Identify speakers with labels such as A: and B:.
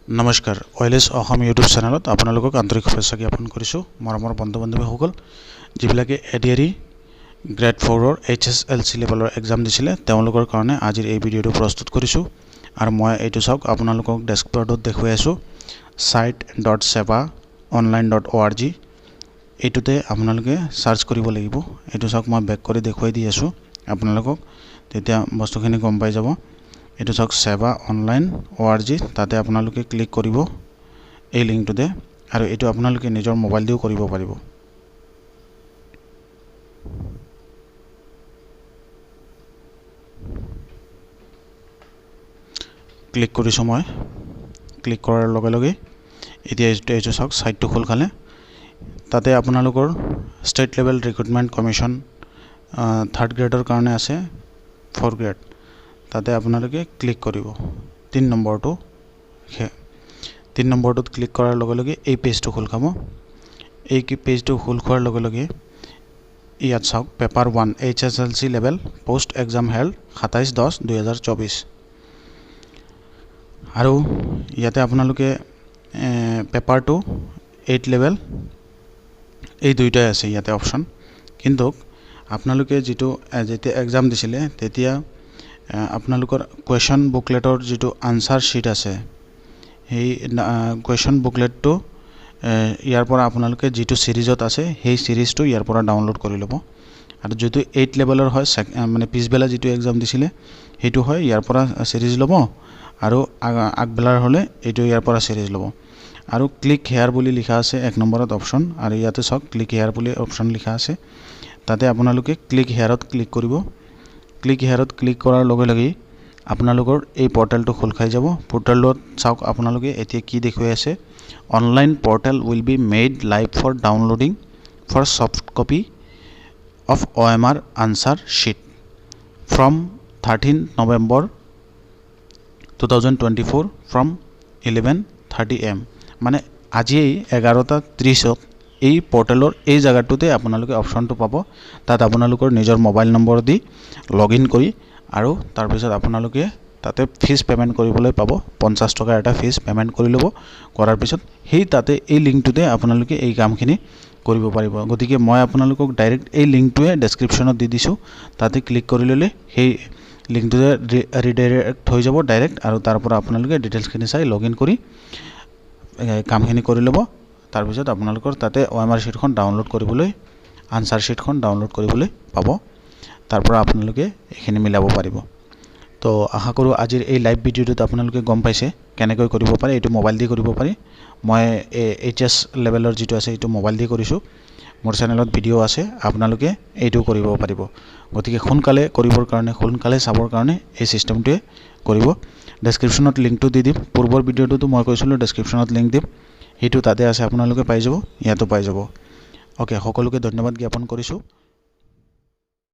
A: নমস্কাৰ ওয়েলেছ অসম ইউটিউব চেনেলত আপোনালোকক আন্তৰিক শুভেচ্ছা জ্ঞাপন কৰিছোঁ মৰমৰ বন্ধু বান্ধৱীসকল যিবিলাকে এডিআৰই গ্ৰেড 4 ৰ HSLC লেভেলৰ এক্সাম দিছিলে তেওঁলোকৰ কাৰণে আজিৰ এই ভিডিঅটো প্ৰস্তুত কৰিছোঁ আৰু মই এইটো চাওক আপোনালোকক ডেস্কটপত দেখুৱাই আছোঁ site.seva.online.org এইটোতে আপোনালোকে সাৰ্চ কৰিব লাগিব এইটো চাওক মই বেক কৰি দেখুৱাই দি আছোঁ আপোনালোকক তেতিয়া বস্তুখিনি গম পাই যাব এটো চাওক seva.online.org তাতে আপোনালোকে ক্লিক কৰিব এই লিংকটোতে আৰু এটো আপোনালোকে নিজৰ মোবাইল দিও কৰিব পাৰিব ক্লিক কৰিছো মই ক্লিক কৰাৰ লগে লগে এতিয়া এইটো চাওক সাইটটো খোল খালে তাতে আপোনালোকৰ state level recruitment commission 3rd গ্ৰেডৰ কাৰণে আছে 4th গ্ৰেড তাতে আপোনালোকে ক্লিক কৰিব 3 নম্বৰটো ক্লিক কৰাৰ লগে লগে এই পেজটো খোল খাব এই কি পেজটো খোল খোৱাৰ লগে লগে ইয়াত চাওক paper 1 HSLC level post exam held 27/10/2024 আৰু ইয়াতে আপোনালোকে পেপাৰ 2 8 লেভেল এই দুইটাই আছে ইয়াতে অপচন কিন্তু আপোনালোকে যেটো এক্সাম দিছিলে তেতিয়া আপোনালোকৰ কোৱেশ্চন বুকলেটৰ যেটো আনসাৰ শীট আছে এই কোৱেশ্চন বুকলেটটো ইয়াৰ পৰা আপোনালোকে যেটো সিৰিজত আছে সেই সিৰিজটো ইয়াৰ পৰা ডাউনলোড কৰি ল'ব আৰু যেটো 8 লেভেলৰ হয় মানে পিছবেলা যেটো এক্সাম দিছিলে হেতু হয় ইয়াৰ পৰা সিৰিজ ল'ব আৰু আগবেলাৰ হলে এটো ইয়াৰ পৰা সিৰিজ ল'ব আৰু ক্লিক হেয়াৰ বুলি লিখা আছে 1 নম্বৰত অপচন আৰু ইয়াতে সব ক্লিক হেয়াৰ বুলি অপচন লিখা আছে তাতে আপোনালোকে ক্লিক হেয়াৰত ক্লিক কৰিব ক্লিক হেয়াৰত ক্লিক কৰাৰ লগে লগে আপোনালোকৰ এই পৰ্টেলটো খোল খাই যাব পৰ্টেলত চাওক আপোনালোকে এতিয়া কি দেখুৱাই আছে online portal will be made live for downloading for soft copy of OMR answer sheet from 13 November 2024 from 11:30 AM মানে আজি 11:30 এই পৰ্টেলৰ এই জায়গাটোতে আপোনালোকে অপচনটো পাব তাত আপোনালোকৰ নিজৰ মোবাইল নম্বৰ দি লগইন কৰি আৰু তাৰ পিছত আপোনালোকে তাতে ফিজ পেমেন্ট কৰিবলৈ পাব 50 টকা এটা ফিজ পেমেন্ট কৰি লব কৰাৰ পিছত হেই তাতে এই লিংকটোতে আপোনালোকে এই কামখিনি কৰিব পাৰিব গতিকে মই আপোনালোকক ডাইৰেক্ট এই লিংকটোৱে ডেসক্ৰিপচনত দি দিছো তাতে ক্লিক কৰি ললে হেই লিংকটোতে ৰিডাইৰেক্ট হৈ যাব ডাইৰেক্ট আৰু তাৰ পৰা আপোনালোকে ডিটেইলছখিনি চাই লগইন কৰি কামখিনি কৰি লব তাৰ পিছত আপোনালোকৰ তাতে OMR শীটখন ডাউনলোড কৰিবলৈ আনসাৰ শীটখন ডাউনলোড কৰিবলৈ পাব তাৰ পৰা আপোনালোকে এখিনি মিলাব পাৰিব তো আশা কৰো আজিৰ এই লাইভ ভিডিওটো আপোনালোকে গম পাইছে কেনেকৈ কৰিব পাৰে এটো মোবাইল দি কৰিব পাৰি মই HS লেভেলৰ যেটো আছে এটো মোবাইল দি কৰিছো মোৰ চেনেলত ভিডিও আছে আপোনালোকে এইটো কৰিব পাৰিব গতিকে খুনকালে কৰিবৰ কাৰণে খুনকালে চাবৰ কাৰণে এই সিস্টেমটোৱে কৰিব ডেসক্ৰিপচনত লিংকটো দি দিম পূৰ্বৰ ভিডিওটো মই কৈছিলো ডেসক্ৰিপচনত লিংক দিম হেতু তাতে আছে আপোনালোকে পাই যাব ইয়াতো পাই যাব ওকে সকলোকে ধন্যবাদ জ্ঞাপন কৰিছো